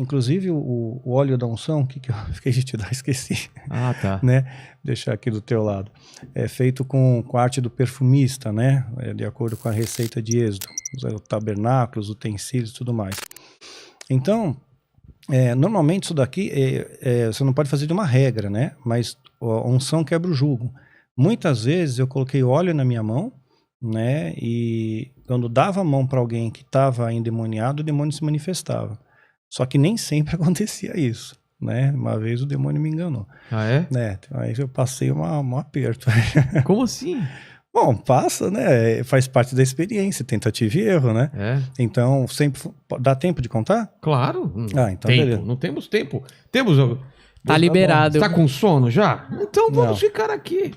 Inclusive o óleo da unção, que eu fiquei de te dar, esqueci. Ah, tá. Né? Deixar aqui do teu lado. É feito com a arte do perfumista, né? De acordo com a receita de Êxodo. Os tabernáculos, utensílios e tudo mais. Então, normalmente isso daqui, você não pode fazer de uma regra, né? Mas a unção quebra o jugo. Muitas vezes eu coloquei óleo na minha mão, né? E quando dava a mão para alguém que estava endemoniado, o demônio se manifestava. Só que nem sempre acontecia isso, né? Uma vez o demônio me enganou. Ah, é? Aí eu passei um aperto. Como assim? Bom, passa, né? Faz parte da experiência, tentativa e erro, né? Então, sempre... Dá tempo de contar? Claro. Então beleza. Não temos tempo. Temos... Tá liberado. Você tá com sono já? Então vamos ficar aqui.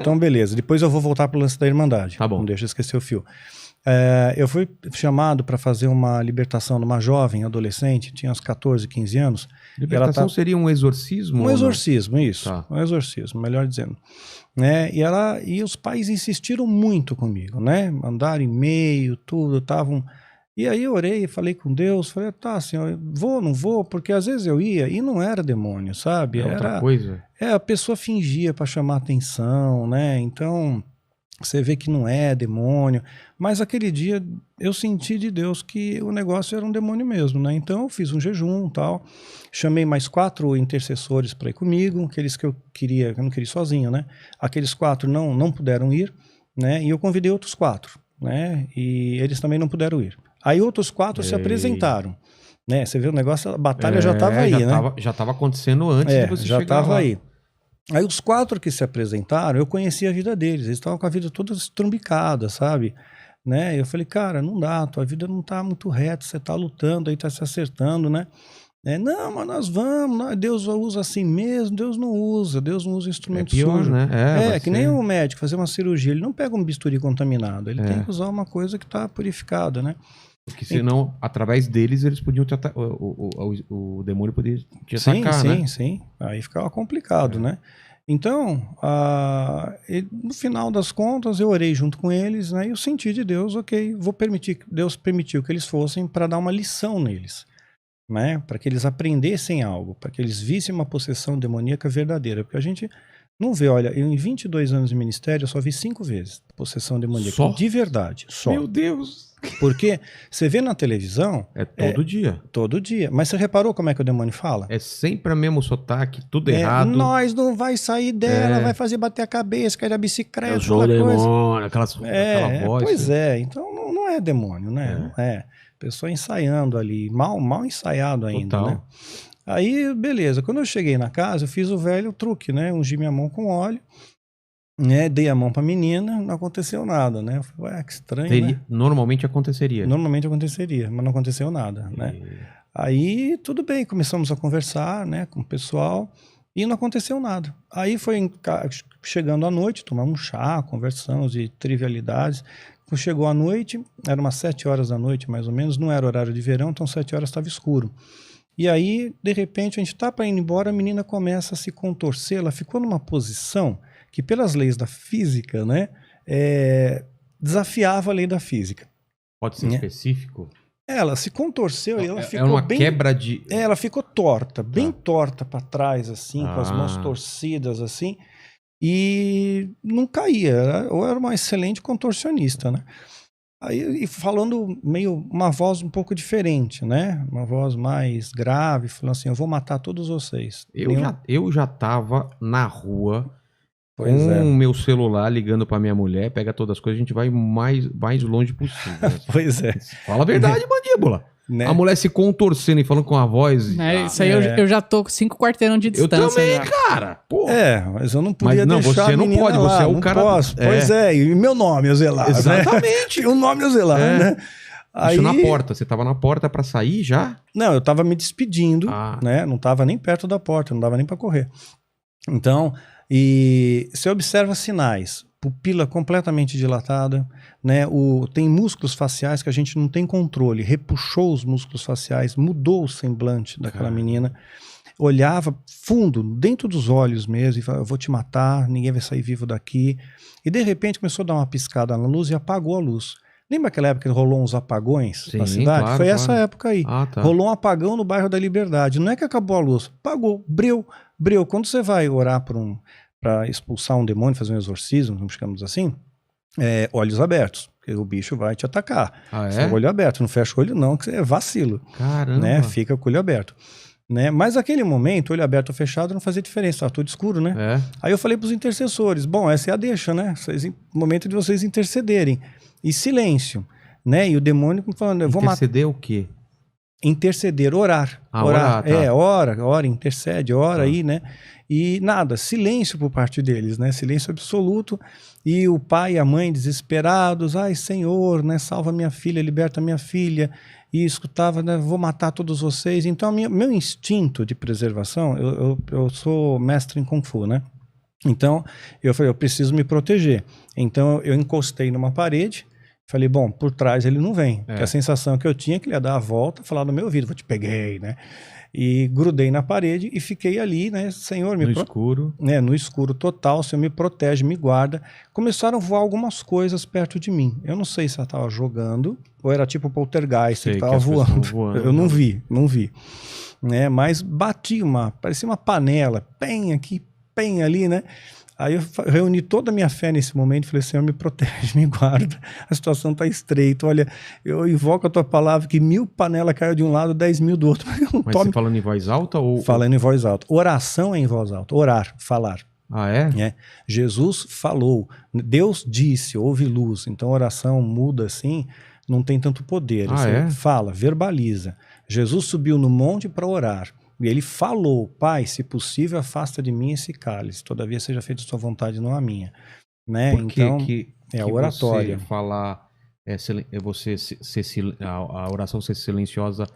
Então beleza. Depois eu vou voltar pro lance da Irmandade. Tá bom. Não deixa eu esquecer o fio. Eu fui chamado para fazer uma libertação de uma jovem adolescente, tinha uns 14, 15 anos. Libertação seria um exorcismo? Um exorcismo, isso. Tá. Um exorcismo, melhor dizendo. Né? E os pais insistiram muito comigo, né? Mandaram e-mail, tudo, estavam... E aí eu orei, falei com Deus, falei, tá, Senhor, vou, não vou? Porque às vezes eu ia e não era demônio, sabe? Era outra coisa. A pessoa fingia para chamar atenção, né? Então... Você vê que não é demônio, mas aquele dia eu senti de Deus que o negócio era um demônio mesmo, né? Então eu fiz um jejum e tal, chamei mais 4 intercessores para ir comigo, aqueles que eu não queria ir sozinho, né? Aqueles 4 não puderam ir, né? E eu convidei outros 4, né? E eles também não puderam ir. Aí outros 4 se apresentaram, né? Você vê o negócio, a batalha já estava aí, né? Já estava acontecendo antes de você já chegar estava lá. aí. Aí os 4 que se apresentaram, eu conhecia a vida deles, eles estavam com a vida toda estrumbicada, sabe? Né? Eu falei, cara, não dá, tua vida não tá muito reta, você tá lutando, aí tá se acertando, né? Não, mas nós vamos, Deus usa assim mesmo, Deus não usa instrumento sujo. Né? Que nem o médico fazer uma cirurgia, ele não pega um bisturi contaminado, ele tem que usar uma coisa que tá purificada, né? Porque senão, através deles, eles podiam te atacar, o demônio podia te atacar, né? Sim. Aí ficava complicado, né? Então, no final das contas, eu orei junto com eles, né? E eu senti de Deus, ok, Deus permitiu que eles fossem para dar uma lição neles, né? Para que eles aprendessem algo, para que eles vissem uma possessão demoníaca verdadeira. Porque a gente não vê, olha, eu em 22 anos de ministério, eu só vi 5 vezes possessão demoníaca. Só? De verdade, só. Meu Deus! Porque você vê na televisão... todo dia. Todo dia. Mas você reparou como é que o demônio fala? É sempre o mesmo sotaque, tudo errado. Nós não vai sair dela, vai fazer bater a cabeça, cair da bicicleta. Eu sou o demônio, aquela voz. Pois então não é demônio, né? Não é. Pessoa ensaiando ali, mal ensaiado ainda, Total. né? Aí, beleza. Quando eu cheguei na casa, eu fiz o velho truque, né? Ungi minha mão com óleo. Né, dei a mão pra menina, não aconteceu nada, né? Eu falei, ué, que estranho, né? Normalmente aconteceria. Normalmente aconteceria, mas não aconteceu nada, né? Aí, tudo bem, começamos a conversar, né, com o pessoal e não aconteceu nada. Aí foi chegando à noite, tomamos um chá, conversamos de trivialidades. Quando chegou a noite, era umas 7 horas da noite, mais ou menos, não era horário de verão, então 7 horas estava escuro. E aí, de repente, a gente tá para ir embora, a menina começa a se contorcer, ela ficou numa posição que pelas leis da física, né, desafiava a lei da física. Pode ser específico? Ela se contorceu e ela ficou uma bem... quebra de... ela ficou torta, bem torta para trás, assim, com as mãos torcidas, assim, e não caía, ou era uma excelente contorcionista, né? Aí, falando meio, uma voz um pouco diferente, né? Uma voz mais grave, falando assim, eu vou matar todos vocês. Eu já tava na rua... com o meu celular ligando pra minha mulher, pega todas as coisas, a gente vai mais longe possível. Pois é. Fala a verdade, mandíbula. Né? A mulher se contorcendo e falando com a voz. Isso aí eu já tô com 5 quarteirão de distância. Eu também, já. Cara. Pô. Mas eu não podia deixar você não pode, lá, você é o cara. Posso. Pois e meu nome eu zelar. Exatamente. Né? O nome eu zelar, né? Aí... Isso na porta, você tava na porta pra sair já? Não, eu tava me despedindo, né? Não tava nem perto da porta, não dava nem pra correr. Então, e você observa sinais, pupila completamente dilatada, né? Tem músculos faciais que a gente não tem controle, repuxou os músculos faciais, mudou o semblante daquela menina, olhava fundo, dentro dos olhos mesmo, e falava, eu vou te matar, ninguém vai sair vivo daqui. E de repente começou a dar uma piscada na luz e apagou a luz. Lembra aquela época que rolou uns apagões na cidade? Claro, Foi essa época aí. Tá. Rolou um apagão no bairro da Liberdade. Não é que acabou a luz, apagou, breu. Quando você vai orar para expulsar um demônio, fazer um exorcismo, vamos chamamos assim, olhos abertos, porque o bicho vai te atacar. Só olho aberto, não fecha o olho não, que é vacilo. Caramba. Né? Fica com o olho aberto. Né? Mas naquele momento, olho aberto ou fechado não fazia diferença, estava tudo escuro, né? Aí eu falei para os intercessores, bom, essa é a deixa, né? Momento de vocês intercederem. E silêncio, né? E o demônio falando, eu vou matar. Interceder o quê? Interceder, orar. Orar, tá. Ora, intercede, ora aí, né? E nada, silêncio por parte deles, né? Silêncio absoluto. E o pai e a mãe desesperados, ai Senhor, né? Salva minha filha, liberta minha filha. E escutava, né? Vou matar todos vocês. Então, meu instinto de preservação, eu sou mestre em Kung Fu, né? Então, eu falei, eu preciso me proteger. Então, eu encostei numa parede, falei, bom, por trás ele não vem. Porque a sensação que eu tinha é que ele ia dar a volta, falar no meu ouvido, vou te peguei, né? E grudei na parede e fiquei ali, né? Senhor, no escuro. Né? No escuro total, Senhor me protege, me guarda. Começaram a voar algumas coisas perto de mim. Eu não sei se ela estava jogando ou era tipo poltergeist, ele estava voando. Eu não vi. Né? Mas parecia uma panela, pem aqui, pem ali, né? Aí eu reuni toda a minha fé nesse momento e falei, Senhor, me protege, me guarda, a situação está estreita, olha, eu invoco a tua palavra que 1000 panelas caiam de um lado, 10.000 do outro. Mas você falando em voz alta? Falando em voz alta. Oração é em voz alta, orar, falar. Ah, é? Jesus falou, Deus disse, houve luz, então oração muda assim, não tem tanto poder. Você fala, verbaliza. Jesus subiu no monte para orar. E ele falou, Pai, se possível, afasta de mim esse cálice. Todavia seja feita a sua vontade, não a minha. Né? Por que então, que a oratória. Você falar, a oração ser silenciosa,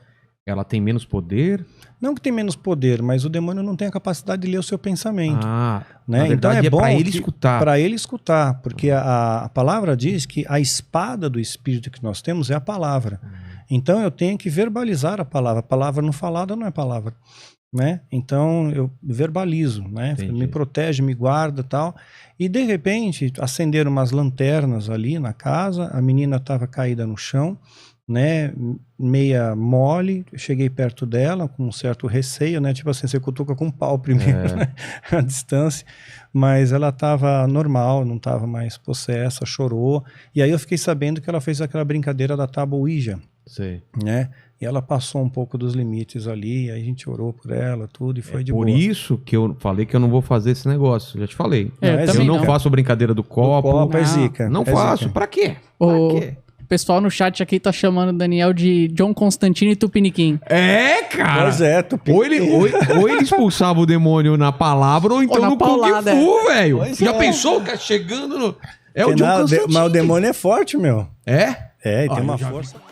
ela tem menos poder? Não que tem menos poder, mas o demônio não tem a capacidade de ler o seu pensamento. Né? Na verdade, então é bom para ele escutar. Para ele escutar, porque a palavra diz que a espada do Espírito que nós temos é a palavra. Então eu tenho que verbalizar a palavra não falada não é palavra, né? Então eu verbalizo, né? Me protege, me guarda, tal. E de repente acenderam umas lanternas ali na casa, a menina estava caída no chão, né? Meia mole, eu cheguei perto dela com um certo receio, né? Tipo assim, você cutuca com um pau primeiro, né? A distância, mas ela estava normal, não estava mais possessa, chorou. E aí eu fiquei sabendo que ela fez aquela brincadeira da tábua Ouija. Sei. Né? E ela passou um pouco dos limites ali, aí a gente orou por ela, tudo, e foi de boa. Por isso que eu falei que eu não vou fazer esse negócio, já te falei. Eu não faço brincadeira do copo. É zica. Não faço, zica. Pra quê? O pessoal no chat aqui tá chamando o Daniel de John Constantino e Tupiniquim. Cara! Pois é, Tupiniquim. Ou ele expulsava o demônio na palavra, ou então no Kung Fu, velho. Já pensou, cara, chegando no... o John Constantino. Mas o demônio é forte, meu. É? E tem uma força...